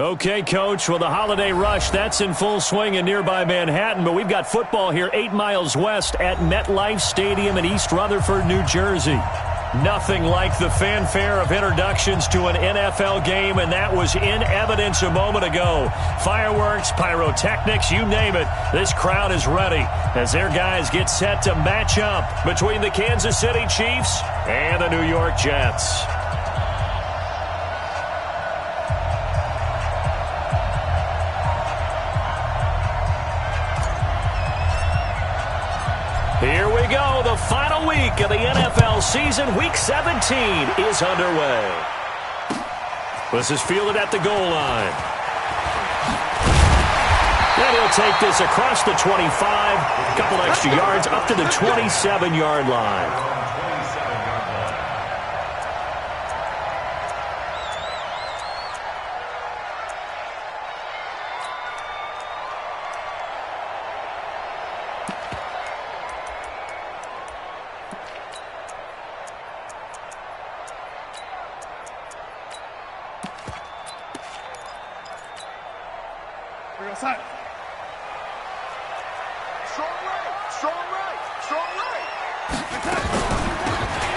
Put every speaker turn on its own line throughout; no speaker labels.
Okay, Coach. Well, the holiday rush, that's in full swing in nearby Manhattan, but we've got football here 8 miles west at MetLife Stadium in East Rutherford, New Jersey. Nothing like the fanfare of introductions to an NFL game, and that was in evidence a moment ago. Fireworks, pyrotechnics, you name it. This crowd is ready as their guys get set to match up between the Kansas City Chiefs and the New York Jets. Here we go. The final week of the NFL season. Week 17 is underway. This is fielded at the goal line. And he'll take this across the 25. A couple extra yards up to the 27-yard line.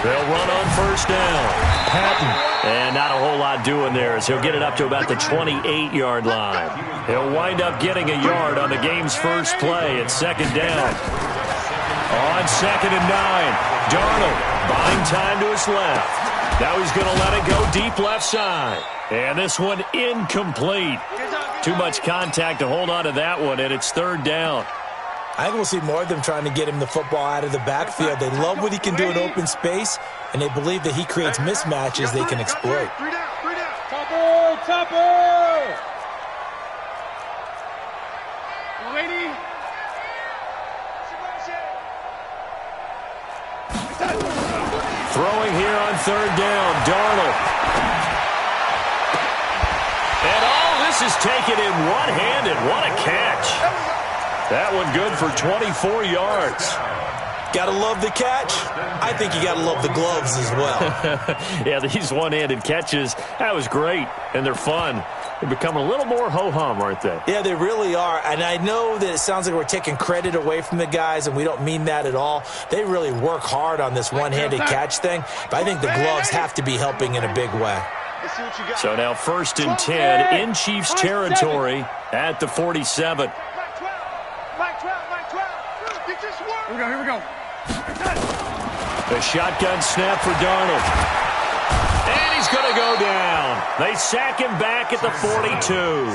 They'll run on first down. Patton. And not a whole lot doing there as he'll get it up to about the 28-yard line. He'll wind up getting a yard on the game's first play at second down. On 2nd and 9, Darnold buying time to his left. Now he's going to let it go deep left side. And this one incomplete. Too much contact to hold on to that one, and it's third down.
I think we'll see more of them trying to get him the football out of the backfield. They love what he can do in open space, and they believe that he creates mismatches they can exploit.
Topper! Lady.
Throwing here on third down, Darnold. And all this is taken in one-handed. What a catch. That one good for 24 yards.
Got to love the catch. I think you got to love the gloves as well.
Yeah, these one-handed catches, that was great, and they're fun. They're becoming a little more ho-hum, aren't they?
Yeah, they really are, and I know that it sounds like we're taking credit away from the guys, and we don't mean that at all. They really work hard on this one-handed catch thing, but I think the gloves have to be helping in a big way.
So now 1st and 10 in Chiefs territory at the 47.
Here we go.
The shotgun snap for Darnold. And he's going to go down. They sack him back at the 42.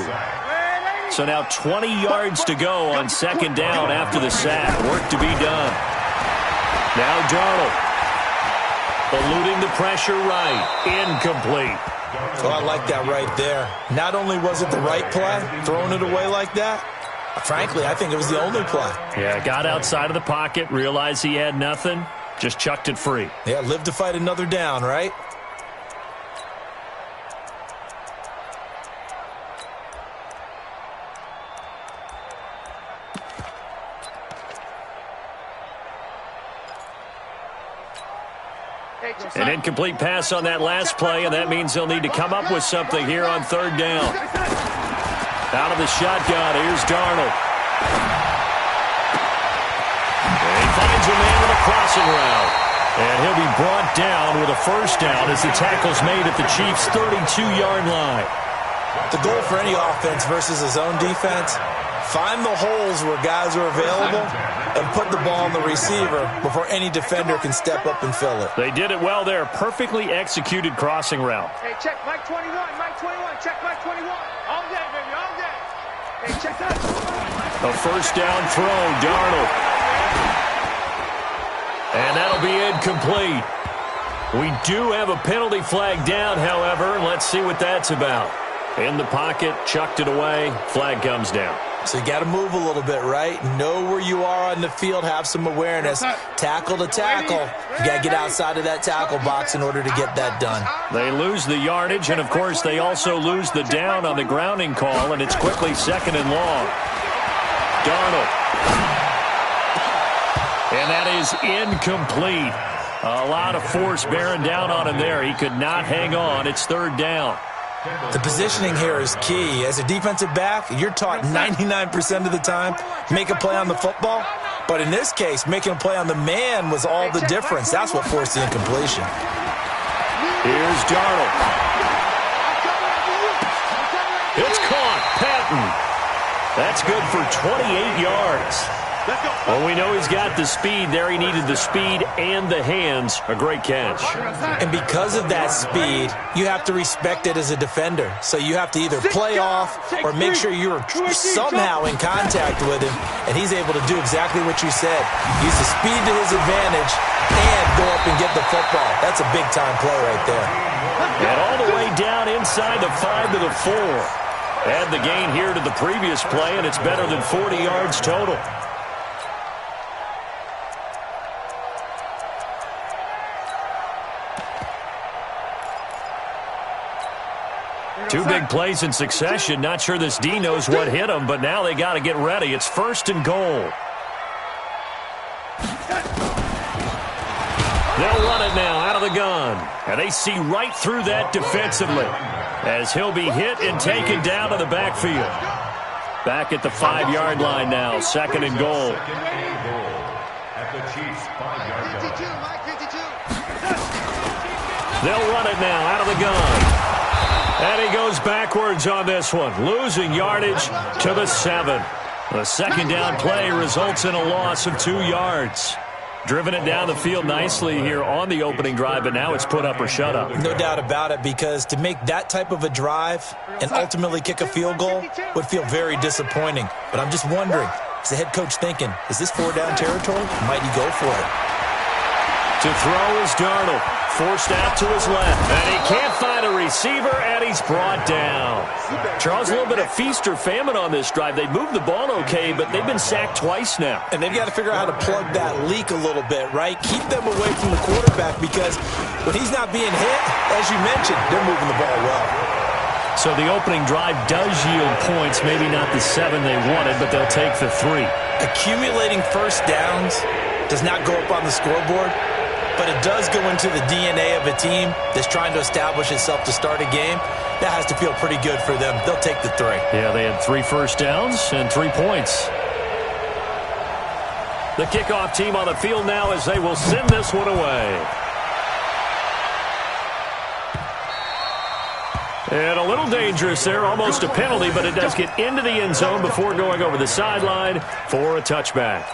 So now 20 yards to go on 2nd down after the sack. Work to be done. Now Darnold. Eluding the pressure right. Incomplete.
Oh, I like that right there. Not only was it the right play, throwing it away like that, frankly, I think it was the only play.
Yeah, got outside of the pocket, realized he had nothing, just chucked it free.
Yeah, live to fight another down, right?
An incomplete pass on that last play, and that means they'll need to come up with something here on third down. Out of the shotgun, here's Darnold. And he finds a man with a crossing route. And he'll be brought down with a first down as the tackle's made at the Chiefs' 32-yard line.
The goal for any offense versus his own defense, find the holes where guys are available and put the ball on the receiver before any defender can step up and fill it.
They did it well there. Perfectly executed crossing route.
Hey, check Mike 21, Mike 21, check Mike 21. All day, baby, all day. Hey, check that.
A first down throw, Darnold. And that'll be incomplete. We do have a penalty flag down, however. Let's see what that's about. In the pocket, chucked it away. Flag comes down.
So you got to move a little bit, right? Know where you are on the field. Have some awareness. Tackle to tackle. You got to get outside of that tackle box in order to get that done.
They lose the yardage, and, of course, they also lose the down on the grounding call, and it's quickly 2nd and long. Darnold. And that is incomplete. A lot of force bearing down on him there. He could not hang on. It's third down.
The positioning here is key. As a defensive back, you're taught 99% of the time, make a play on the football. But in this case, making a play on the man was all the difference. That's what forced the incompletion.
Here's Darnold. It's caught. Patton. That's good for 28 yards. Well, we know he's got the speed there. He needed the speed and the hands. A great catch.
And because of that speed, you have to respect it as a defender. So you have to either play off or make sure you're somehow in contact with him, and he's able to do exactly what you said. Use the speed to his advantage and go up and get the football. That's a big-time play right there.
And all the way down inside the 5 to the 4. Add the gain here to the previous play, and it's better than 40 yards total. Two big plays in succession. Not sure this D knows what hit him, but now they got to get ready. It's 1st and goal. They'll run it now out of the gun. And they see right through that defensively as he'll be hit and taken down to the backfield. Back at the 5-yard line now, 2nd and goal. They'll run it now out of the gun. And he goes backwards on this one, losing yardage to the 7. The 2nd down play results in a loss of 2 yards. Driven it down the field nicely here on the opening drive, but now it's put up or shut up.
No doubt about it, because to make that type of a drive and ultimately kick a field goal would feel very disappointing. But I'm just wondering, is the head coach thinking, is this 4-down territory? Might he go for it?
To throw is Darnold. Forced out to his left. And he can't find a receiver, and he's brought down. Charles, a little bit of feast or famine on this drive. They moved the ball okay, but they've been sacked twice now.
And they've got to figure out how to plug that leak a little bit, right? Keep them away from the quarterback, because when he's not being hit, as you mentioned, they're moving the ball well.
So the opening drive does yield points, maybe not the 7 they wanted, but they'll take the 3.
Accumulating first downs does not go up on the scoreboard, but it does go into the DNA of a team that's trying to establish itself to start a game. That has to feel pretty good for them. They'll take the 3.
Yeah, they had 3 first downs and 3 points. The kickoff team on the field now as they will send this one away. And a little dangerous there, almost a penalty, but it does get into the end zone before going over the sideline for a touchback.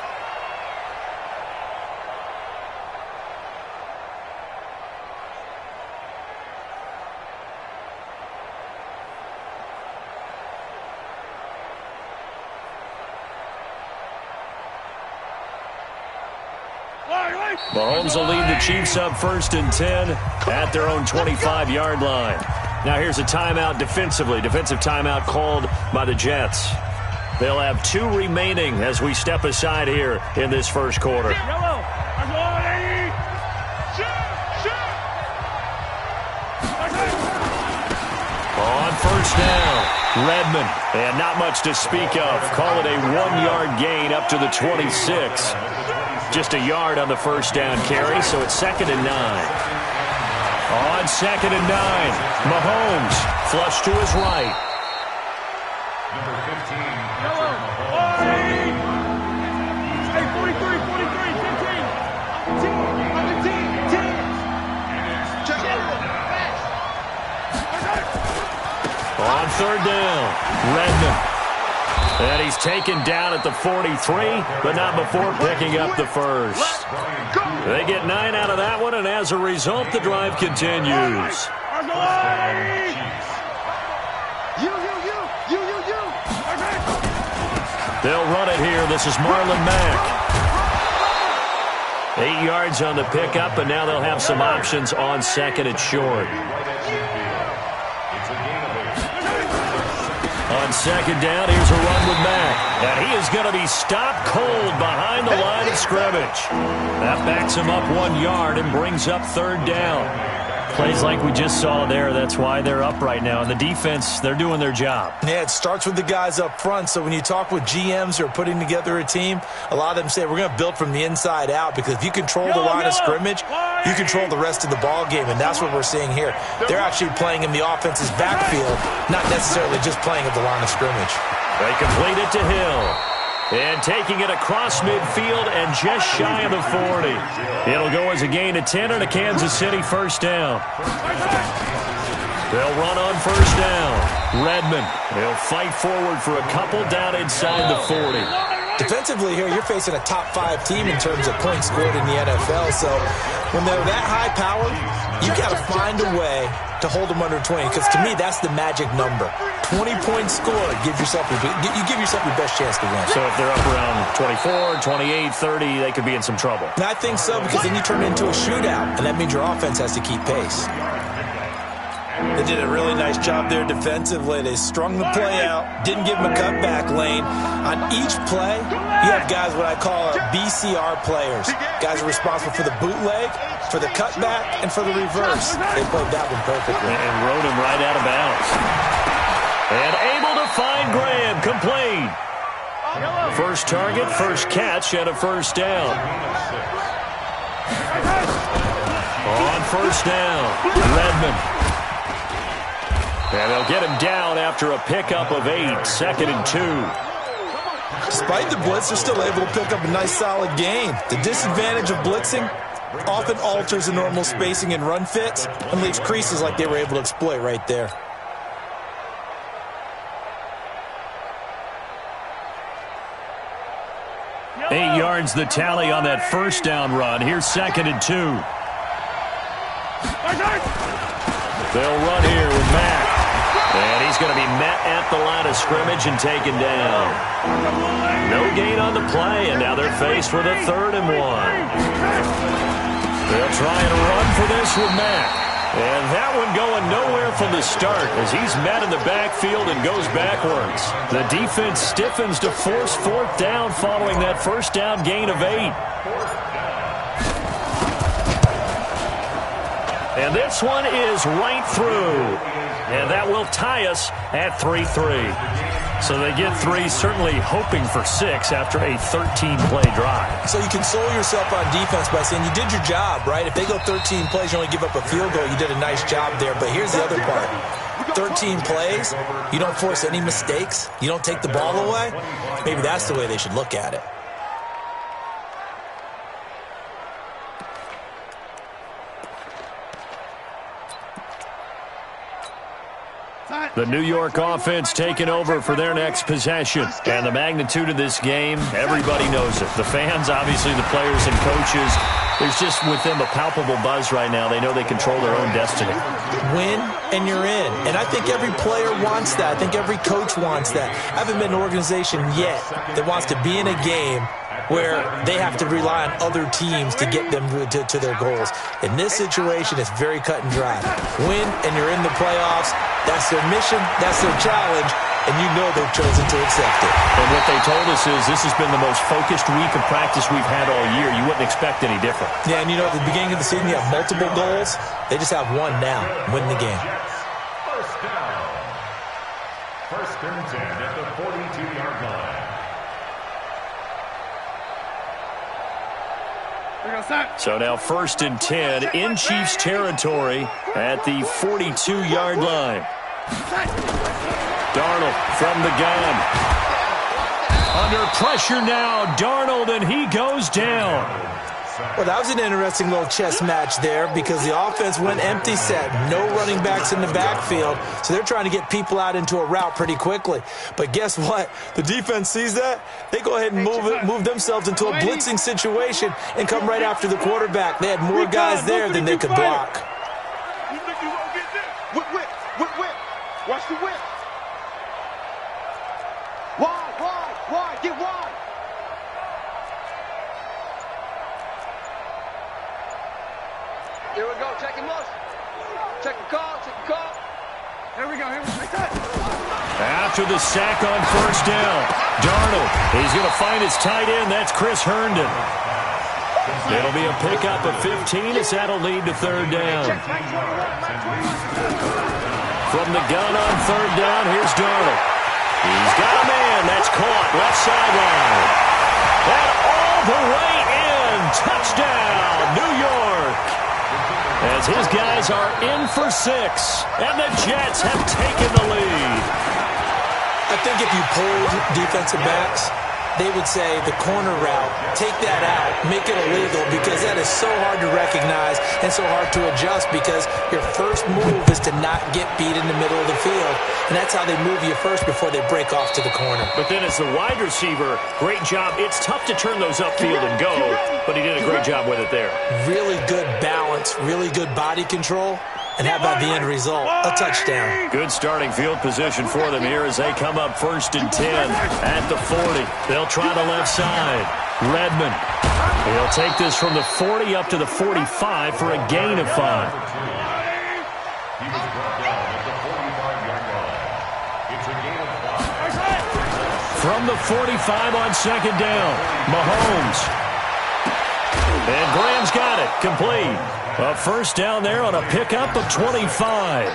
Mahomes will lead the Chiefs up 1st and 10 at their own 25-yard line. Now here's a timeout defensively. Defensive timeout called by the Jets. They'll have 2 remaining as we step aside here in this first quarter. On 1st down, Redmond. And not much to speak of. Call it a 1-yard gain up to the 26. Just a yard on the 1st down carry, so it's 2nd and 9. On 2nd and 9, Mahomes flush to his right.
Number 15, Hey, 43, 15.
On 3rd down, Redmond. And he's taken down at the 43, but not before picking up the first. They get 9 out of that one, and as a result, the drive continues. They'll run it here. This is Marlon Mack. 8 yards on the pickup, and now they'll have some options on 2nd and short. On 2nd down, here's a run with Mack. And he is going to be stopped cold behind the line of scrimmage. That backs him up 1 yard and brings up 3rd down. Plays like we just saw there. That's why they're up right now. And the defense, they're doing their job.
Yeah, it starts with the guys up front. So when you talk with GMs who are putting together a team, a lot of them say we're going to build from the inside out, because if you control the line of scrimmage, you control the rest of the ball game, and that's what we're seeing here. They're actually playing in the offense's backfield, not necessarily just playing at the line of scrimmage.
They complete it to Hill. And taking it across midfield and just shy of the 40. It'll go as a gain of 10 and a Kansas City first down. They'll run on first down. Redmond, they'll fight forward for a couple down inside the 40.
Defensively here, you're facing a top-5 team in terms of points scored in the NFL. So when they're that high power, you got to find a way to hold them under 20, because to me, that's the magic number. 20 points scored, you give yourself your best chance to win.
So if they're up around 24, 28, 30, they could be in some trouble.
And I think so, because then you turn it into a shootout, and that means your offense has to keep pace. They did a really nice job there defensively. They strung the play out, didn't give them a cutback lane. On each play, you have guys what I call BCR players. Guys are responsible for the bootleg, for the cutback, and for the reverse. They played that one perfectly.
And rode him right out of bounds. And able to find Graham, complete. First target, first catch, and a first down. On first down, Redmond. And they'll get him down after a pickup of 8, 2nd and 2.
Despite the blitz, they're still able to pick up a nice solid gain. The disadvantage of blitzing often alters the normal spacing and run fits and leaves creases like they were able to exploit right there.
Eight yards the tally on that first down run. Here's 2nd and 2. They'll run here with Mack. And he's going to be met at the line of scrimmage and taken down. No gain on the play, and now they're faced with a 3rd and 1. They'll try and run for this with Mack. And that one going nowhere from the start as he's met in the backfield and goes backwards. The defense stiffens to force 4th down following that first down gain of 8. And this one is right through. And that will tie us at 3-3. So they get 3, certainly hoping for 6 after a 13-play drive.
So you console yourself on defense by saying you did your job, right? If they go 13 plays, you only give up a field goal, you did a nice job there. But here's the other part. 13 plays, you don't force any mistakes, you don't take the ball away. Maybe that's the way they should look at it.
The New York offense taking over for their next possession. And the magnitude of this game, everybody knows it. The fans, obviously the players and coaches. There's just with them a palpable buzz right now. They know they control their own destiny.
Win and you're in. And I think every player wants that. I think every coach wants that. I haven't been an organization yet that wants to be in a game where they have to rely on other teams to get them to their goals. In this situation, it's very cut and dry. Win, and you're in the playoffs. That's their mission. That's their challenge. And you know they've chosen to accept it.
And what they told us is this has been the most focused week of practice we've had all year. You wouldn't expect any different.
Yeah, and you know, at the beginning of the season, you have multiple goals. They just have one now. Win the game.
First down. 1st and 10 at the 42-yard line.
So now 1st and 10 in Chiefs territory at the 42-yard line. Darnold from the gun. Under pressure now, Darnold, and he goes down.
Well, that was an interesting little chess match there because the offense went empty set. No running backs in the backfield, so they're trying to get people out into a route pretty quickly. But guess what? The defense sees that. They go ahead and move themselves into a blitzing situation and come right after the quarterback. They had more guys there than they could block.
Whip. Watch the whip. Wide. Get wide. Here we go. Check him loose. Check the call. Here we go.
After the sack on first down, Darnold, he's going to find his tight end. That's Chris Herndon. It'll be a pickup of 15 as that'll lead to third down. From the gun on third down, here's Darnold. He's got a man. That's caught. Left sideline. And all the way in. Touchdown, New York. As his guys are in for 6. And the Jets have taken the lead.
I think if you pulled defensive backs, they would say the corner route, take that out, make it illegal, because that is so hard to recognize and so hard to adjust, because your first move is to not get beat in the middle of the field. And that's how they move you first before they break off to the corner.
But then as the wide receiver, great job. It's tough to turn those upfield and go, but he did a great job with it there.
Really good balance, really good body control. And how about the end result? A touchdown.
Good starting field position for them here as they come up 1st and 10 at the 40. They'll try the left side. Redmond. He'll take this from the 40 up to the 45 for a gain of 5.
He was brought down at the 45-yard line. It's a gain of 5.
From the 45 on second down, Mahomes. And Graham's got it. Complete. A first down there on a pickup of 25.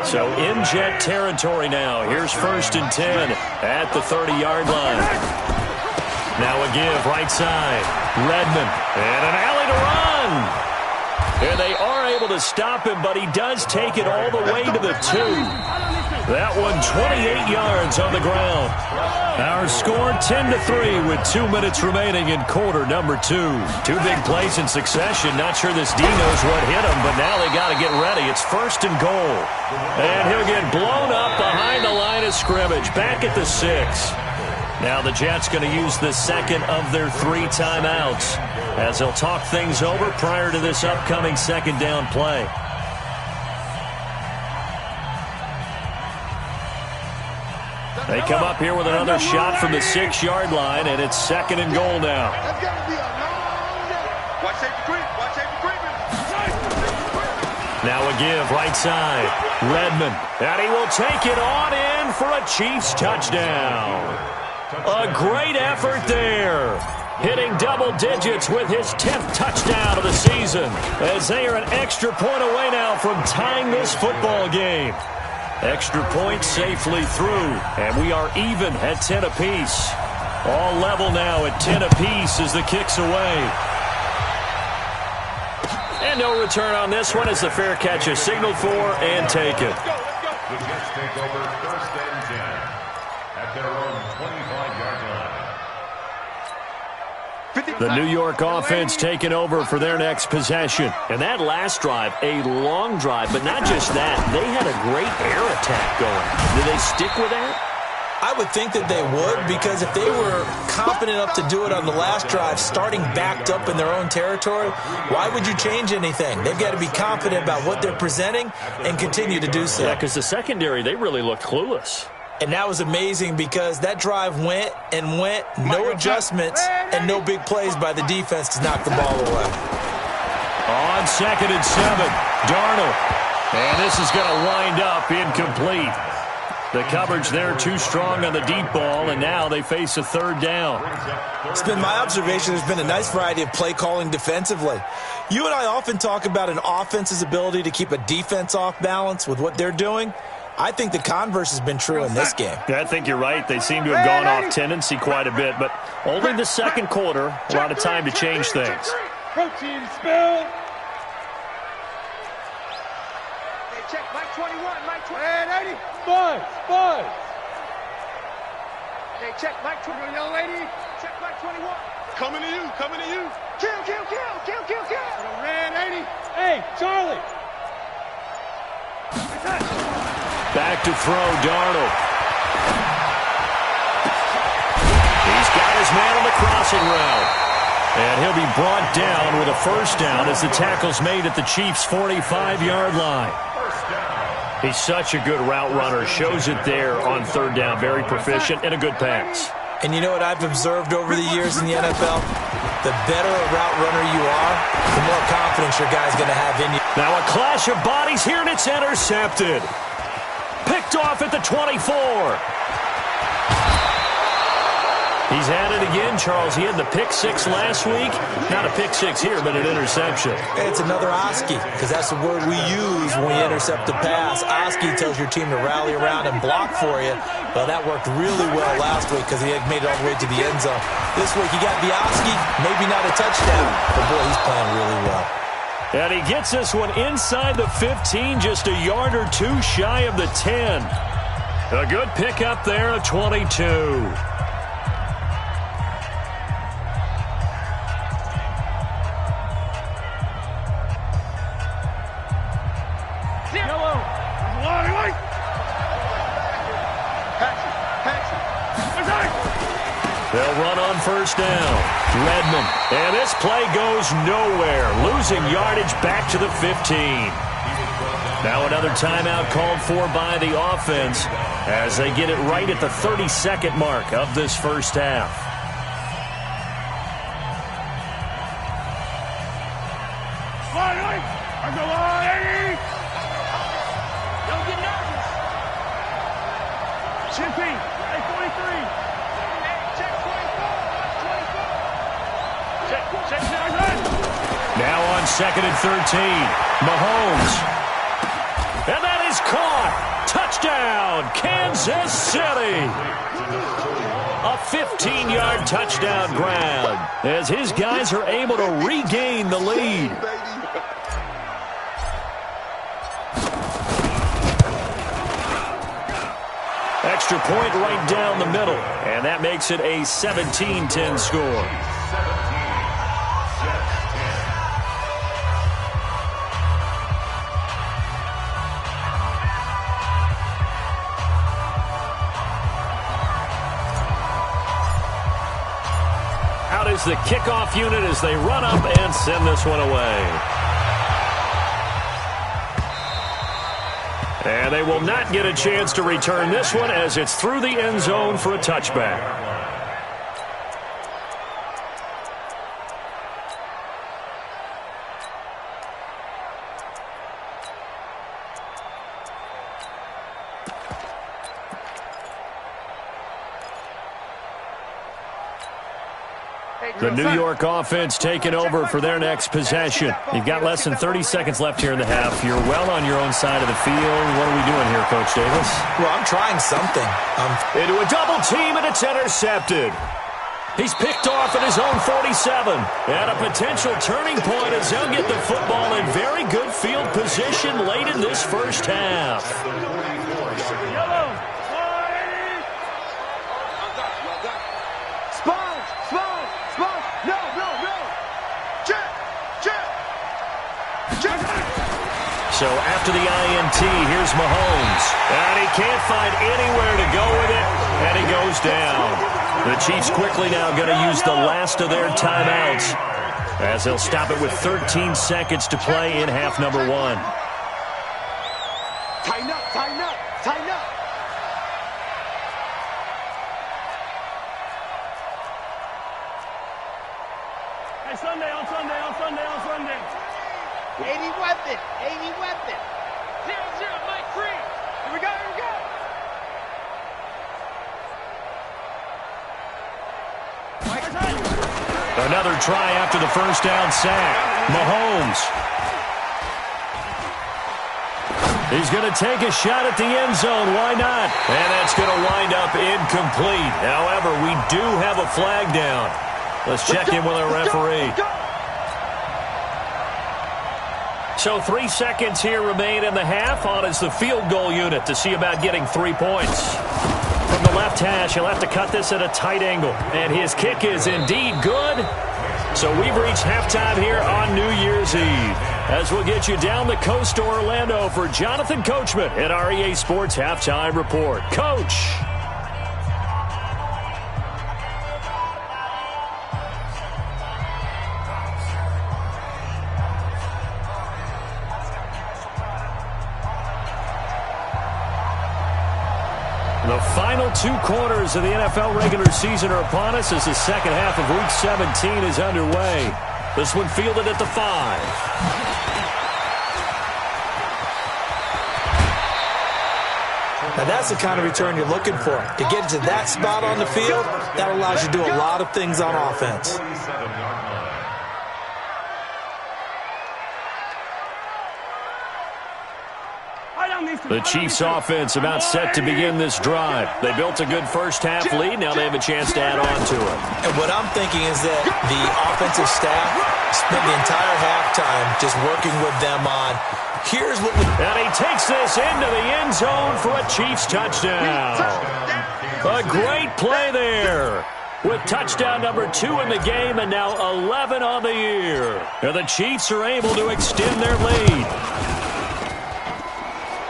So in Jet territory now. Here's 1st and 10 at the 30-yard line. Now a give right side. Redmond. And an alley to run. And they are able to stop him, but he does take it all the way to the 2. That one 28 yards on the ground. Our score 10-3 with 2 minutes remaining in quarter number 2. 2 big plays in succession. Not sure this D knows what hit him, but now they got to get ready. It's 1st and goal. And he'll get blown up behind the line of scrimmage. Back at the 6. Now the Jets going to use the second of their 3 timeouts as they'll talk things over prior to this upcoming second down play. They come up here with another shot from the 6-yard line, and it's 2nd and goal now. Now a give right side. Redmond. And he will take it on in for a Chiefs touchdown. A great effort there. Hitting double digits with his 10th touchdown of the season, as they are an extra point away now from tying this football game. Extra point safely through, and we are even at 10 apiece. All level now at 10 apiece as the kick's away. And no return on this one as the fair catch is signaled for and taken.
The Jets take over 1st and 10 at their own 25-yard line.
The New York offense taking over for their next possession. And that last drive, a long drive, but not just that. They had a great air attack going. Did they stick with that?
I would think that they would, because if they were confident enough to do it on the last drive, starting backed up in their own territory, why would you change anything? They've got to be confident about what they're presenting and continue to do so.
Yeah, because the secondary, they really looked clueless.
And that was amazing because that drive went and went, no adjustments, and no big plays by the defense to knock the ball away.
On 2nd and 7, Darnold. And this is going to wind up incomplete. The coverage there too strong on the deep ball, and now they face a 3rd down.
It's been my observation there's been a nice variety of play calling defensively. You and I often talk about an offense's ability to keep a defense off balance with what they're doing. I think the converse has been true in this game.
Yeah, I think you're right. They seem to have gone off tendency quite a bit, but only the second quarter, a lot of time to change things.
Protein spill. Hey, check Mike 21, Mike 20. And 80. Buzz. Hey, check Mike 21, young lady. Check Mike 21. Coming to you. Kill. Red 80. Hey, Charlie.
Back to throw, Darnold. He's got his man on the crossing route. And he'll be brought down with a first down as the tackle's made at the Chiefs' 45-yard line. He's such a good route runner. Shows it there on 3rd down. Very proficient and a good pass.
And you know what I've observed over the years in the NFL? The better a route runner you are, the more confidence your guy's going to have in you.
Now a clash of bodies here, and it's intercepted. Picked off at the 24. He's had it again, Charles. He had the pick six last week. Not a pick six here, but an interception.
It's another Oski, because that's the word we use when we intercept a pass. Oski tells your team to rally around and block for you. Well, that worked really well last week because he had made it all the way to the end zone. This week he got the Oski, maybe not a touchdown, but boy, he's playing really well.
And he gets this one inside the 15, just a yard or two shy of the 10. A good pickup there at 22. They'll run on first down. Redmond. And this play goes nowhere. Losing yardage back to the 15. Now another timeout called for by the offense as they get it right at the 30-second mark of this first half.
Don't get nervous. Chippy, 43.
Now on 2nd and 13. Mahomes. And that is caught. Touchdown, Kansas City. A 15-yard touchdown grab as his guys are able to regain the lead. Extra point right down the middle, and that makes it a 17-10 score. Out is the kickoff unit as they run up and send this one away. And they will not get a chance to return this one as it's through the end zone for a touchback. The New York offense taking over for their next possession. You've got less than 30 seconds left here in the half. You're well on your own side of the field. What are we doing here, Coach Davis?
Well, I'm trying something.
Into a double team, and it's intercepted. He's picked off at his own 47. And a potential turning point as they'll get the football in very good field position late in this first half. So after the INT, here's Mahomes. And he can't find anywhere to go with it, and he goes down. The Chiefs quickly now going to use the last of their timeouts as they'll stop it with 13 seconds to play in half number one.
Tighten up, tighten up, tighten up. Hey, Sunday, on Sunday, on Sunday, on Sunday. 80 weapon, 80 weapon. 0-0, Mike free. Here we go, here we go.
Another try after the first down sack. Mahomes. He's going to take a shot at the end zone. Why not? And that's going to wind up incomplete. However, we do have a flag down. Let's check in with our referee. So 3 seconds here remain in the half. On is the field goal unit to see about getting 3 points. From the left hash, he'll have to cut this at a tight angle. And his kick is indeed good. So we've reached halftime here on New Year's Eve. As we'll get you down the coast to Orlando for Jonathan Coachman at our EA Sports Halftime Report. Coach. The final 2 quarters of the NFL regular season are upon us as the second half of Week 17 is underway. This one fielded at the 5.
Now, that's the kind of return you're looking for. To get to that spot on the field, that allows you to do a lot of things on offense.
The Chiefs' offense about set to begin this drive. They built a good first-half lead. Now they have a chance to add on to it.
And what I'm thinking is that the offensive staff spent the entire halftime just working with them on, here's what we...
And he takes this into the end zone for a Chiefs touchdown. A great play there. With touchdown number 2 in the game and now 11 on the year. And the Chiefs are able to extend their lead.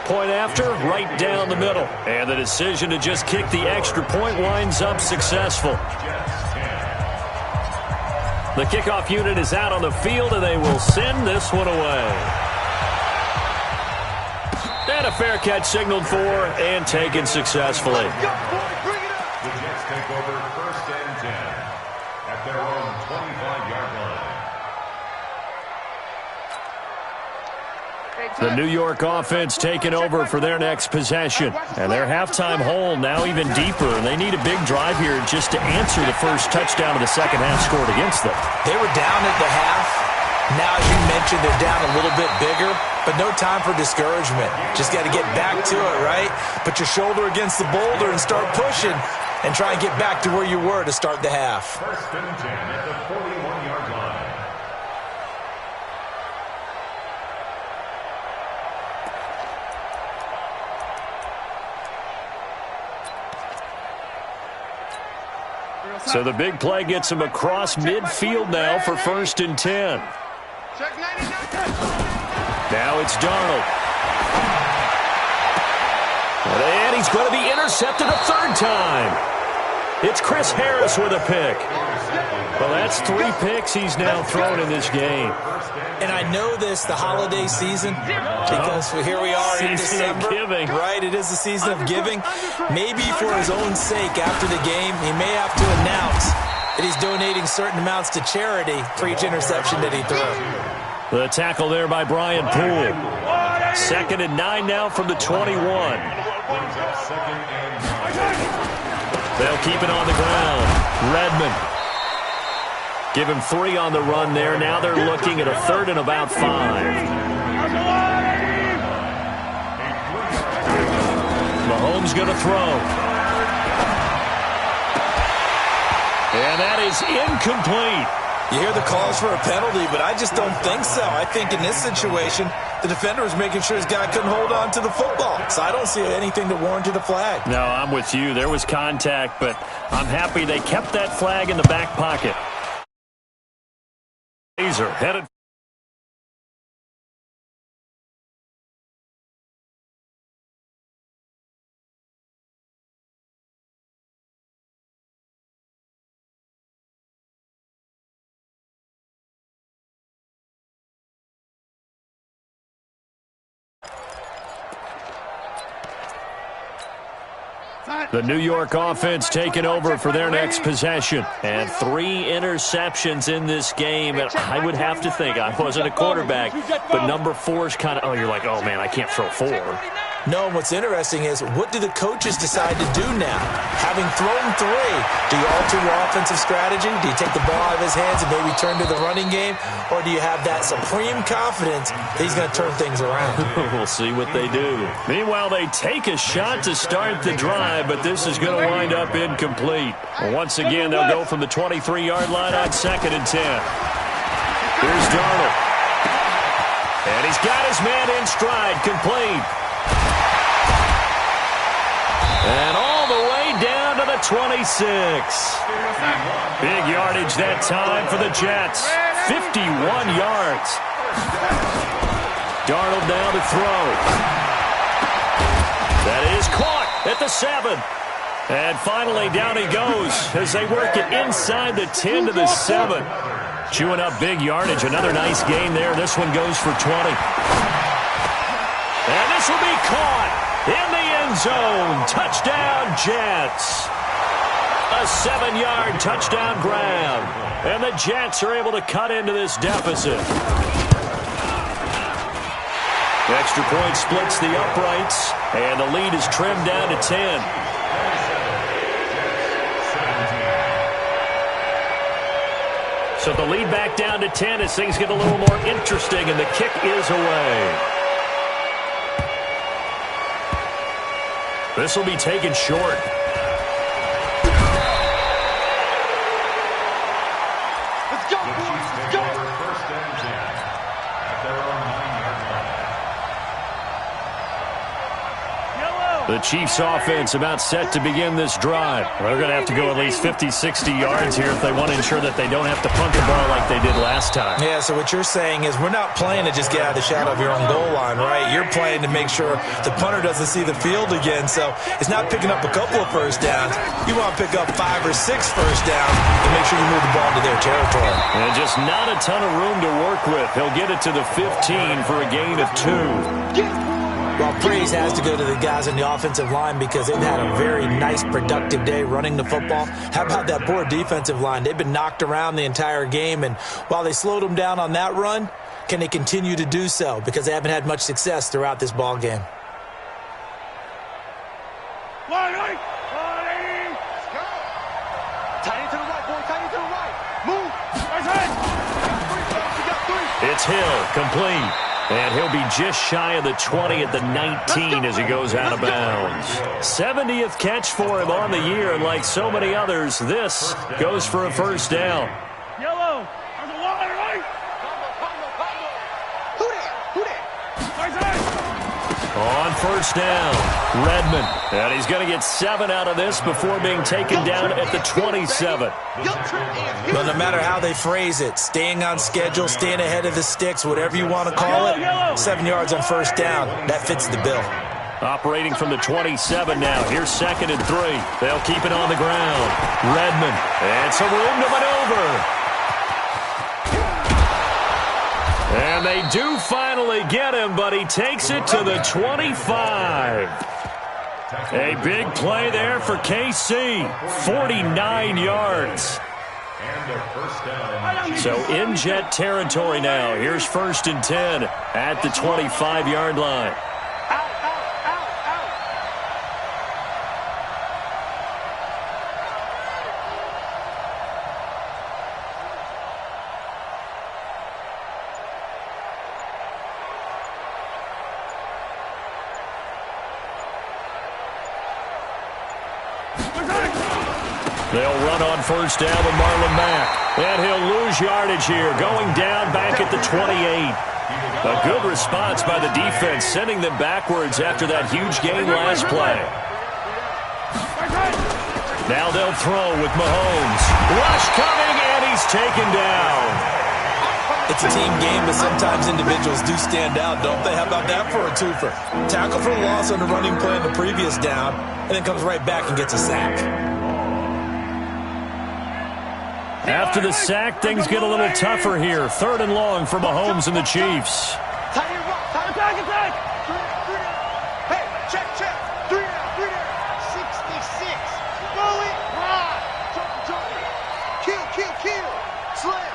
Point after, right down the middle. And the decision to just kick the extra point winds up successful. The kickoff unit is out on the field, and they will send this one away. And a fair catch signaled for and taken successfully.
The Jets take over 1st and 10 at their own 25-yard line.
The New York offense taking over for their next possession. And their halftime hole now even deeper. And they need a big drive here just to answer the first touchdown of the second half scored against them.
They were down at the half. Now, as you mentioned, they're down a little bit bigger, but no time for discouragement. Just got to get back to it, right? Put your shoulder against the boulder and start pushing and try and get back to where you were to start the half.
1st and 10 at the 41-yard line.
So the big play gets him across midfield now for 1st and 10. Now it's Darnold. And he's going to be intercepted a 3rd time. It's Chris Harris with a pick. Well, that's 3 picks he's now thrown in this game.
And I know this, the holiday season, because here we are in December.
Season of giving.
Right, it is the season of giving. Maybe for his own sake after the game, he may have to announce that he's donating certain amounts to charity for each interception that he threw.
The tackle there by Brian Poole. 2nd and 9 now from the 21. They'll keep it on the ground. Redmond. Give him 3 on the run there. Now they're looking at a 3rd and about 5. Mahomes going to throw. And that is incomplete.
You hear the calls for a penalty, but I just don't think so. I think in this situation, the defender was making sure his guy couldn't hold on to the football. So I don't see anything to warrant a flag.
No, I'm with you. There was contact, but I'm happy they kept that flag in the back pocket. Laser headed. The New York offense taking over for their next possession. And 3 interceptions in this game. And I would have to think, I wasn't a quarterback, but number 4 is kind of, oh, you're like, oh, man, I can't throw 4.
No, and what's interesting is, what do the coaches decide to do now? Having thrown 3, do you alter your offensive strategy? Do you take the ball out of his hands and maybe turn to the running game? Or do you have that supreme confidence that he's going to turn things around?
We'll see what they do. Meanwhile, they take a shot to start the drive, but this is going to wind up incomplete. Once again, they'll go from the 23-yard line on 2nd and 10. Here's Darnold. And he's got his man in stride, complete. And all the way down to the 26. Big yardage that time for the Jets. 51 yards. Darnold now to throw. That is caught at the 7. And finally down he goes as they work it inside the 10 to the 7. Chewing up big yardage. Another nice gain there. This one goes for 20. And this will be caught in the end zone. Touchdown, Jets. A 7-yard touchdown grab. And the Jets are able to cut into this deficit. The extra point splits the uprights. And the lead is trimmed down to 10. So the lead back down to 10 as things get a little more interesting, and the kick is away. This will be taken short.
Let's go, boys. Let's go.
First and 10 at their own 9-yard line.
The Chiefs offense about set to begin this drive. They're going to have to go at least 50, 60 yards here if they want to ensure that they don't have to punt the ball like they did last time.
Yeah, so what you're saying is we're not playing to just get out of the shadow of your own goal line, right? You're playing to make sure the punter doesn't see the field again. So it's not picking up a couple of first downs. You want to pick up 5 or 6 first downs to make sure you move the ball into their territory.
And just not a ton of room to work with. He'll get it to the 15 for a gain of 2.
Well, praise has to go to the guys on the offensive line because they've had a very nice, productive day running the football. How about that poor defensive line? They've been knocked around the entire game, and while they slowed them down on that run, can they continue to do so? Because they haven't had much success throughout this ball game.
Line 8. Line 80. Let's go. Tight end to the right, boy. Tight end to the right. Move. Right hand. You got 3.
It's Hill, complete. And he'll be just shy of the 20 at the 19 as he goes out of bounds. 70th catch for him on the year, and like so many others, this goes for a first down.
Yellow. There's a line, right? Who there? Who there? Right hand.
On first down, Redmond. And he's going to get 7 out of this before being taken down at the 27.
But no matter how they phrase it, staying on schedule, staying ahead of the sticks, whatever you want to call it, 7 yards on first down, that fits the bill.
Operating from the 27 now. Here's 2nd and 3. They'll keep it on the ground. Redmond. And some room to maneuver. And they do finally get him, but he takes it to the 25. A big play there for KC. 49 yards. So in jet territory now. Here's 1st and 10 at the 25-yard line. They'll run on first down with Marlon Mack. And he'll lose yardage here, going down back at the 28. A good response by the defense, sending them backwards after that huge gain last play. Now they'll throw with Mahomes. Rush coming, and he's taken down.
It's a team game, but sometimes individuals do stand out, don't they? How about that for a twofer? Tackle for a loss on the running play in the previous down, and then comes right back and gets a sack.
After the sack, things get a little tougher here. 3rd and long for Mahomes and the Chiefs.
Attack. Hey, check. 3 down. 66. Roll it. Ride. Jump. Kill. Slam.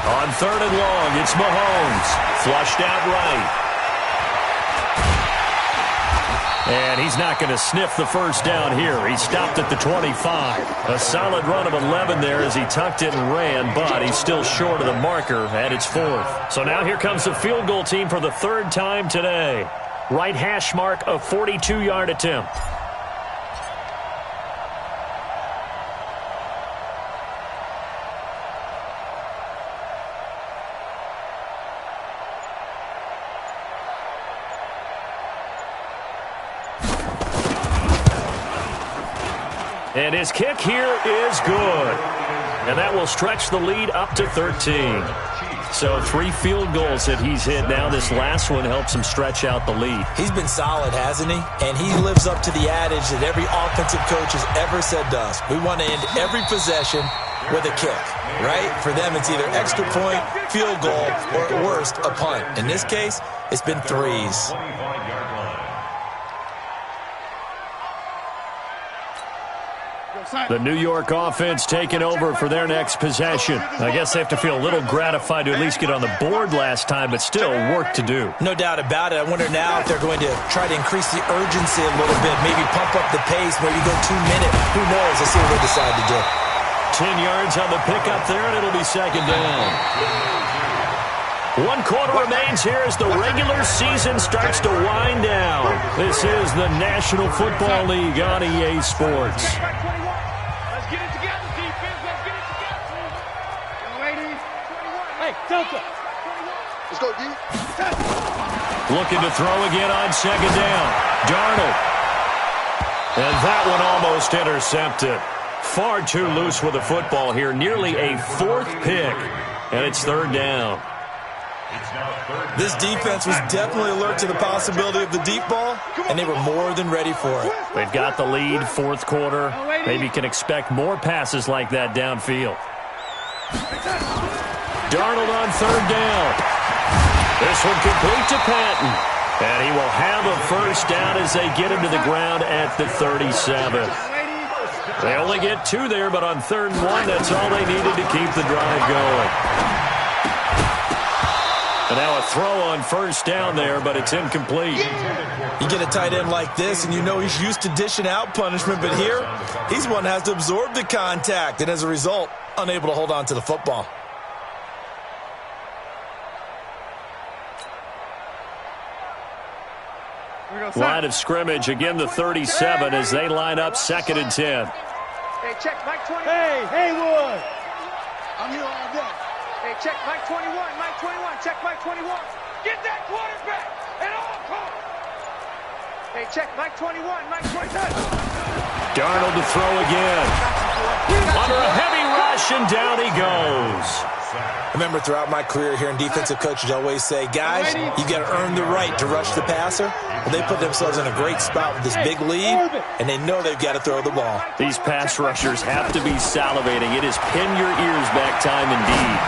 On 3rd and long, it's Mahomes. Flushed out right. And he's not going to sniff the first down here. He stopped at the 25. A solid run of 11 there as he tucked it and ran, but he's still short of the marker at its 4th. So now here comes the field goal team for the 3rd time today. Right hash mark, a 42-yard attempt. And his kick here is good. And that will stretch the lead up to 13. So 3 field goals that he's hit now. This last one helps him stretch out the lead.
He's been solid, hasn't he? And he lives up to the adage that every offensive coach has ever said to us. We want to end every possession with a kick, right? For them, it's either extra point, field goal, or at worst, a punt. In this case, it's been 3s.
The New York offense taking over for their next possession. I guess they have to feel a little gratified to at least get on the board last time, but still work to do.
No doubt about it. I wonder now if they're going to try to increase the urgency a little bit, maybe pump up the pace, maybe go 2 minutes. Who knows? Let's see what they decide to do.
10 yards on the pickup there, and it'll be second down. 1 quarter remains here as the regular season starts to wind down. This is the National Football League on EA Sports.
Let's get it together, defense. Let's get it together. Young ladies. Hey, Delta. Let's go, D.
Looking to throw again on second down. Darnold. And that one almost intercepted. Far too loose with the football here. Nearly a 4th pick. And it's third down.
This defense was definitely alert to the possibility of the deep ball, and they were more than ready for it.
They've got the lead, 4th quarter. Maybe can expect more passes like that downfield. Darnold on third down. This one complete to Patton. And he will have a first down as they get him to the ground at the 37. They only get 2 there, but on 3rd and 1, that's all they needed to keep the drive going. And now a throw on first down there, but it's incomplete.
You get a tight end like this, and you know he's used to dishing out punishment, but here, he's one that has to absorb the contact, and as a result, unable to hold on to the football.
Line of scrimmage, again the 37 as they line up 2nd and 10.
Hey, check Mike 21. Hey, Haywood. I'm here all day. Hey, check Mike 21. Mike 21. Check Mike 21. Get that quarterback at all costs. Hey, check Mike 21. Mike 22.
Darnold to throw again. Under a heavy rush, and down he goes.
I remember throughout my career hearing defensive coaches always say, guys, you got to earn the right to rush the passer. Well, they put themselves in a great spot with this big lead, and they know they've got to throw the ball.
These pass rushers have to be salivating. It is pin your ears back time indeed.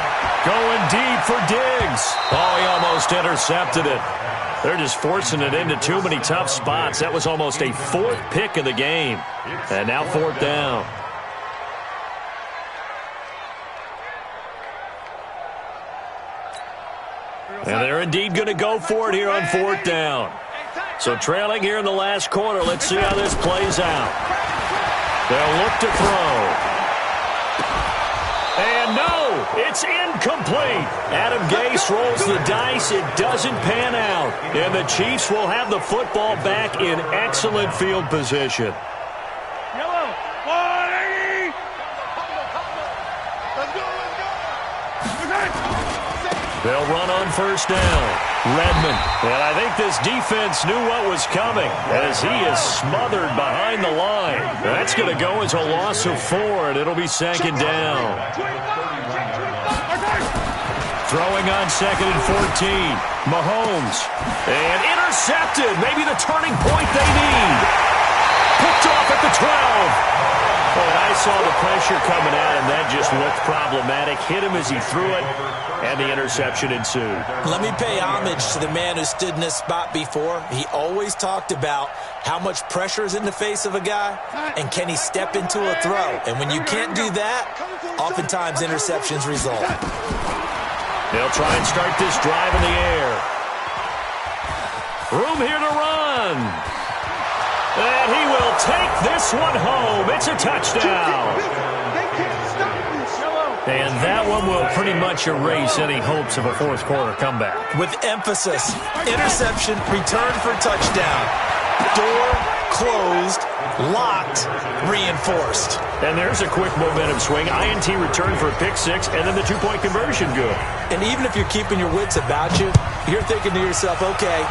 Going deep for Diggs. Oh, he almost intercepted it. They're just forcing it into too many tough spots. That was almost a 4th pick of the game. And now 4th down. And they're indeed going to go for it here on 4th down. So trailing here in the last quarter. Let's see how this plays out. They'll look to throw. And no, it's incomplete. Adam Gase rolls the dice. It doesn't pan out. And the Chiefs will have the football back in excellent field position.
Yellow. 180. Let's go.
They'll run on first down. Redmond. And I think this defense knew what was coming as he is smothered behind the line. That's going to go as a loss of 4, and it'll be 2nd down. Throwing on 2nd and 14. Mahomes. And intercepted. Maybe the turning point they need. Picked off at the 12. Oh, and I saw the pressure coming at him. That just looked problematic. Hit him as he threw it, and the interception ensued.
Let me pay homage to the man who stood in this spot before. He always talked about how much pressure is in the face of a guy, and can he step into a throw. And when you can't do that, oftentimes interceptions result.
They'll try and start this drive in the air. Room here to run. And he will take this one home. It's a touchdown. And that one will pretty much erase any hopes of a 4th quarter comeback.
With emphasis, interception, return for touchdown. Door closed, locked, reinforced.
And there's a quick momentum swing. INT return for a pick 6, and then the 2-point conversion good.
And even if you're keeping your wits about you, you're thinking to yourself, okay,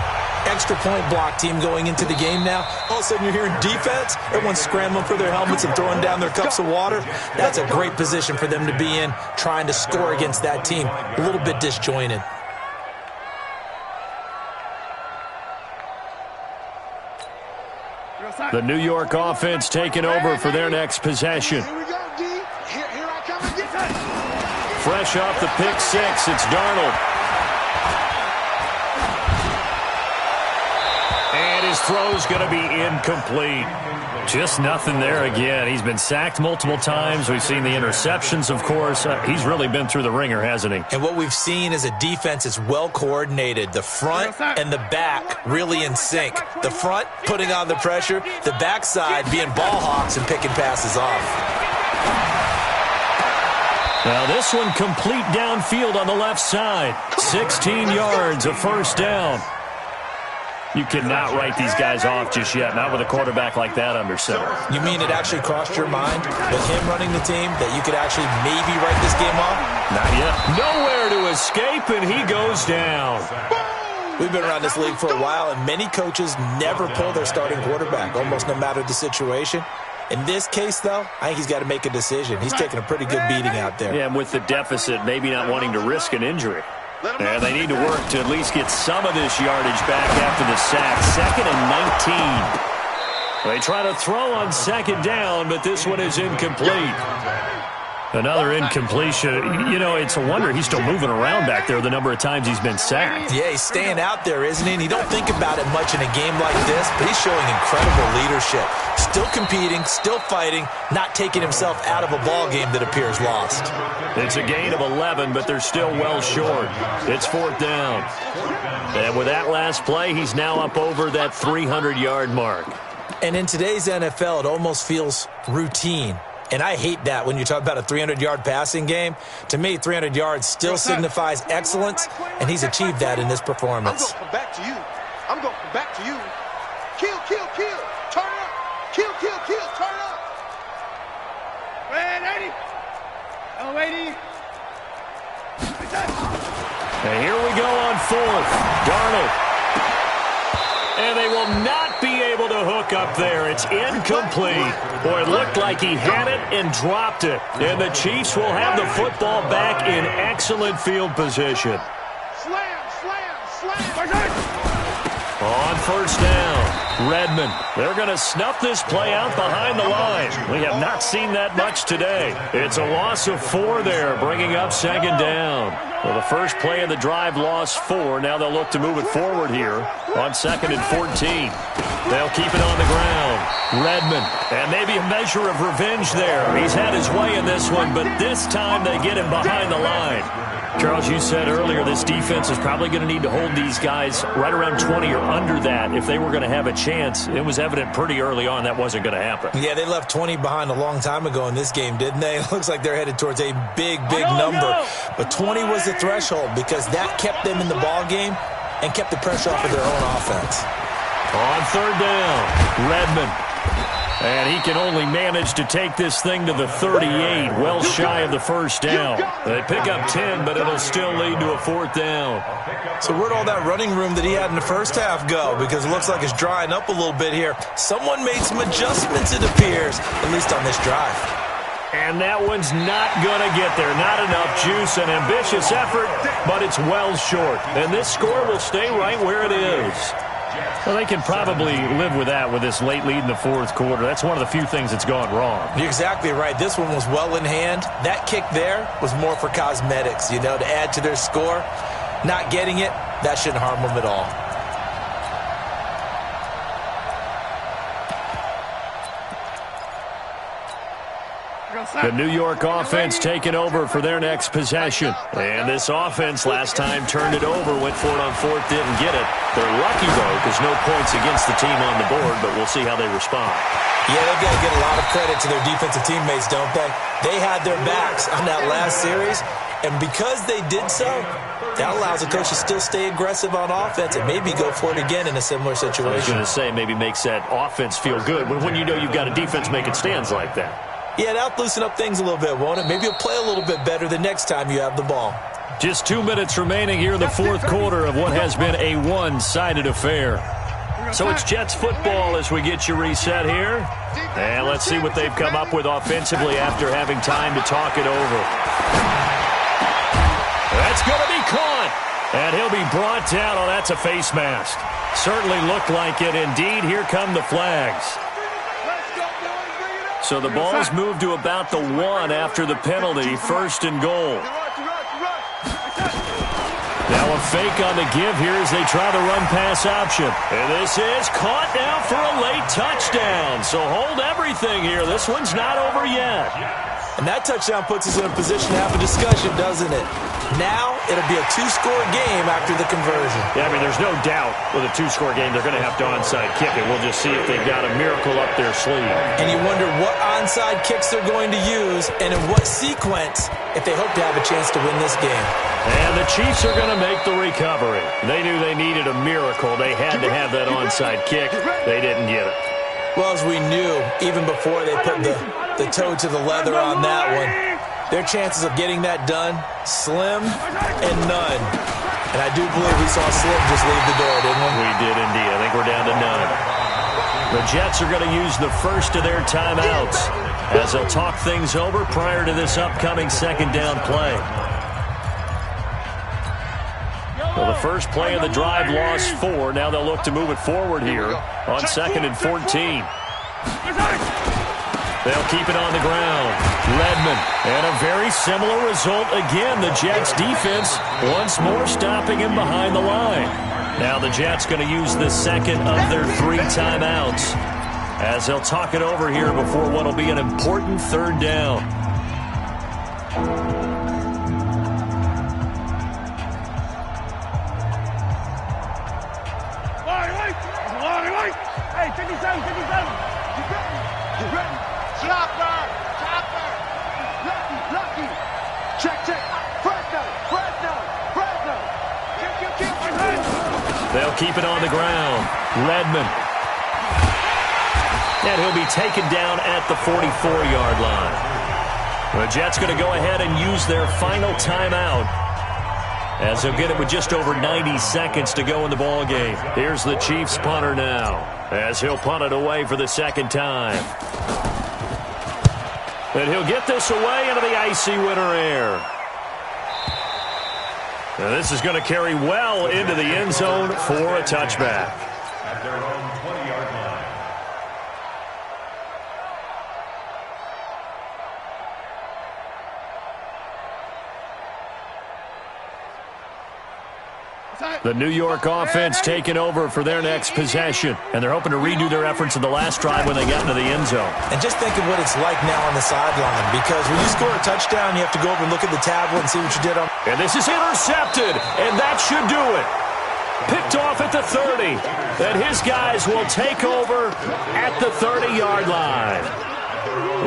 extra point block team going into the game now. All of a sudden you're hearing defense. Everyone's scrambling for their helmets and throwing down their cups of water. That's a great position for them to be in, trying to score against that team. A little bit disjointed.
The New York offense taking over for their next possession. Fresh off the pick 6, it's Darnold. And his throw's going to be incomplete. Just nothing there again. He's been sacked multiple times. We've seen the interceptions, of course. He's really been through the ringer, hasn't he?
And what we've seen is a defense that's well coordinated. The front and the back really in sync. The front putting on the pressure, the backside being ball hawks and picking passes off.
Now this one complete downfield on the left side. 16 yards, a first down. You cannot write these guys off just yet, not with a quarterback like that under center.
You mean it actually crossed your mind with him running the team that you could actually maybe write this game off?
Not yet. Nowhere to escape, and he goes down.
We've been around this league for a while, and many coaches never pull their starting quarterback, almost no matter the situation. In this case, though, I think he's got to make a decision. He's taking a pretty good beating out there.
Yeah, and with the deficit, maybe not wanting to risk an injury. And they need to work to at least get some of this yardage back after the sack. 2nd and 19. They try to throw on 2nd down, but this one is incomplete. Another incompletion. You know, it's a wonder he's still moving around back there the number of times he's been sacked.
Yeah, he's staying out there, isn't he? And you don't think about it much in a game like this, but he's showing incredible leadership. Still competing, still fighting, not taking himself out of a ball game that appears lost.
It's a gain of 11, but they're still well short. It's 4th down. And with that last play, he's now up over that 300-yard mark.
And in today's NFL, it almost feels routine. And I hate that when you talk about a 300-yard passing game. To me, 300 yards still signifies excellence, and he's achieved that in this performance.
I'm going to come back to you. I'm going to come back to you. Kill, kill, kill. Turn up. Kill, kill, kill. Turn up. Red 80. Oh, 80.
And here we go on 4th. Darnold. And they will not be able to hook up there. It's incomplete. Boy, it looked like he had it and dropped it. And the Chiefs will have the football back in excellent field position.
Slam, slam, slam.
On 1st down, Redmond. They're going to snuff this play out behind the line. We have not seen that much today. It's a loss of 4 there, bringing up 2nd down. Well, the first play of the drive lost 4. Now they'll look to move it forward here on 2nd and 14. They'll keep it on the ground. Redmond, and maybe a measure of revenge there. He's had his way in this one, but this time they get him behind the line. Charles, you said earlier this defense is probably going to need to hold these guys right around 20 or under that if they were going to have a chance. It was evident pretty early on that wasn't going to happen.
Yeah, they left 20 behind a long time ago in this game, didn't they? It looks like they're headed towards a big, big number. But 20 was the threshold because that kept them in the ball game and kept the pressure off of their own offense.
On 3rd down, Redmond. And he can only manage to take this thing to the 38, well shy of the first down. They pick up 10, but it'll still lead to a 4th down.
So where'd all that running room that he had in the first half go? Because it looks like it's drying up a little bit here. Someone made some adjustments, it appears, at least on this drive.
And that one's not going to get there. Not enough juice, an ambitious effort, but it's well short. And this score will stay right where it is. Well, they can probably live with that with this late lead in the 4th quarter. That's one of the few things that's gone wrong.
You're exactly right. This one was well in hand. That kick there was more for cosmetics, you know, to add to their score. Not getting it, that shouldn't harm them at all.
The New York offense taking over for their next possession. And this offense last time turned it over, went for it on 4th, didn't get it. They're lucky, though, because no points against the team on the board, but we'll see how they respond.
Yeah, they've got to get a lot of credit to their defensive teammates, don't they? They had their backs on that last series, and because they did so, that allows the coach to still stay aggressive on offense and maybe go for it again in a similar situation.
I was going to say, maybe makes that offense feel good when you know you've got a defense making stands like that.
Yeah, that'll loosen up things a little bit, won't it? Maybe you'll play a little bit better the next time you have the ball.
Just 2 minutes remaining here in the 4th quarter of what has been a one-sided affair. So it's Jets football as we get you reset here. And let's see what they've come up with offensively after having time to talk it over. That's going to be caught. And he'll be brought down. Oh, that's a face mask. Certainly looked like it. Indeed, here come the flags. So the ball's moved to about the 1 after the penalty, 1st and goal. Now a fake on the give here as they try the run-pass option. And this is caught now for a late touchdown. So hold everything here. This one's not over yet.
And that touchdown puts us in a position to have a discussion, doesn't it? Now it'll be a two-score game after the conversion.
Yeah, I mean, there's no doubt with a two-score game they're going to have to onside kick it. We'll just see if they've got a miracle up their sleeve.
And you wonder what onside kicks they're going to use and in what sequence if they hope to have a chance to win this game.
And the Chiefs are going to make the recovery. They knew they needed a miracle. They had to have that onside kick. They didn't get it.
Well, as we knew, even before they put the toe to the leather on that one, their chances of getting that done, slim and none. And I do believe we saw Slim just leave the door, didn't we?
We did indeed. I think we're down to none. The Jets are going to use the first of their timeouts as they'll talk things over prior to this upcoming second down play. Well, the first play of the drive lost 4. Now they'll look to move it forward here on 2nd and 14. They'll keep it on the ground. Redmond, and a very similar result again. The Jets defense once more stopping him behind the line. Now the Jets going to use the second of their 3 timeouts as they'll talk it over here before what will be an important third down.
Hey, 57, 57. You ready? Chopper. Lucky. Check. Fresno. Kill.
They'll keep it on the ground. Redmond. And he'll be taken down at the 44-yard line. The Jets going to go ahead and use their final timeout as they'll get it with just over 90 seconds to go in the ball game. Here's the Chiefs punter now as he'll punt it away for the second time. And he'll get this away into the icy winter air. Now this is going to carry well into the end zone for a touchback.
At their own 20-yard line.
The New York offense taking over for their next possession, and they're hoping to redo their efforts in the last drive when they got into the end zone.
And just think of what it's like now on the sideline, because when you score a touchdown, you have to go over and look at the tablet and see what you did on.
And this is intercepted, and that should do it. Picked off at the 30. And his guys will take over at the 30-yard line.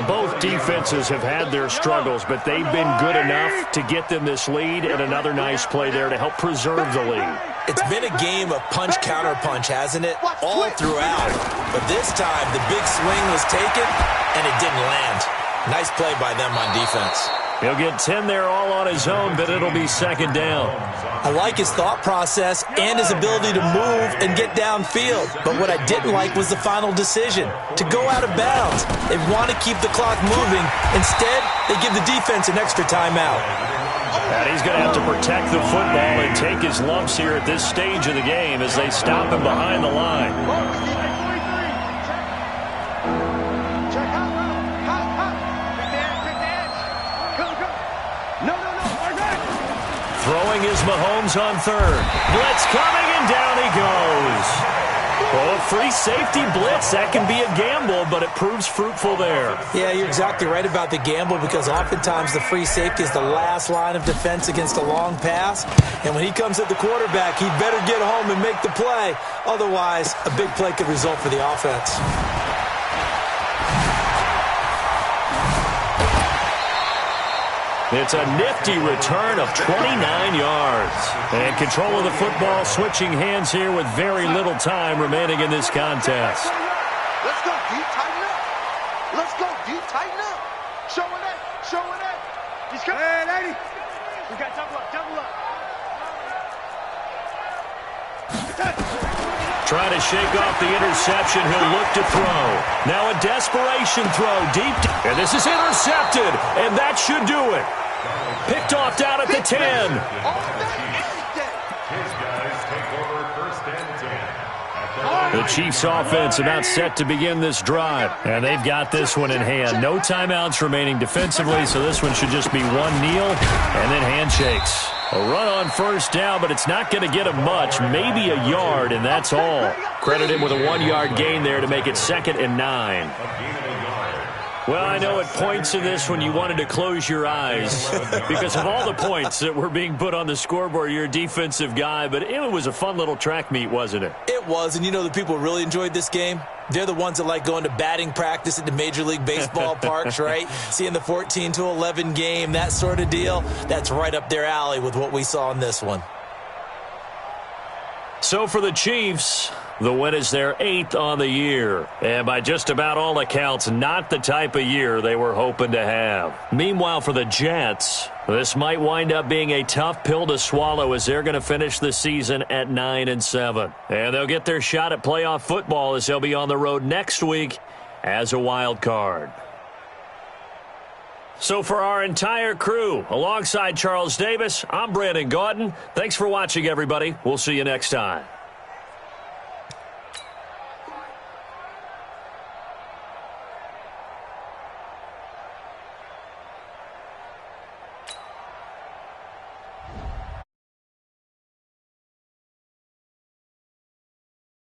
Both defenses have had their struggles, but they've been good enough to get them this lead, and another nice play there to help preserve the lead.
It's been a game of punch-counter-punch, hasn't it? All throughout. But this time, the big swing was taken, and it didn't land. Nice play by them on defense.
He'll get 10 there all on his own, but it'll be second down.
I like his thought process and his ability to move and get downfield. But what I didn't like was the final decision, to go out of bounds. They want to keep the clock moving. Instead, they give the defense an extra timeout.
And he's going to have to protect the football and take his lumps here at this stage of the game as they stop him behind the line. Throwing is Mahomes on third. Blitz coming, and down he goes. Oh, free safety blitz. That can be a gamble, but it proves fruitful there.
Yeah, you're exactly right about the gamble, because oftentimes the free safety is the last line of defense against a long pass. And when he comes at the quarterback, he'd better get home and make the play. Otherwise, a big play could result for the offense.
It's a nifty return of 29 yards. And control of the football switching hands here with very little time remaining in this contest.
Let's go deep, tighten up. Let's go deep, tighten up. Show it. He's coming. Hey, lady. We got double up.
Trying to shake off the interception. He'll look to throw. Now a desperation throw deep. And this is intercepted. And that should do it. Picked off down at the 10.
His guys take over first and 10.
The Chiefs offense about set to begin this drive. And they've got this one in hand. No timeouts remaining defensively, so this one should just be one kneel and then handshakes. A run on first down, but it's not going to get him much. Maybe a yard, and that's all. Credit him with a 1-yard gain there to make it 2nd and 9. Well, I know at points in this when you wanted to close your eyes because of all the points that were being put on the scoreboard. You're a defensive guy, but it was a fun little track meet, wasn't it?
It was, and you know the people who really enjoyed this game? They're the ones that like going to batting practice at the Major League Baseball parks, right? Seeing the 14-11 game, that sort of deal. That's right up their alley with what we saw in this one.
So for the Chiefs, the win is their 8th on the year. And by just about all accounts, not the type of year they were hoping to have. Meanwhile, for the Jets, this might wind up being a tough pill to swallow as they're going to finish the season at 9-7. And they'll get their shot at playoff football as they'll be on the road next week as a wild card. So for our entire crew, alongside Charles Davis, I'm Brandon Gaudin. Thanks for watching, everybody. We'll see you next time.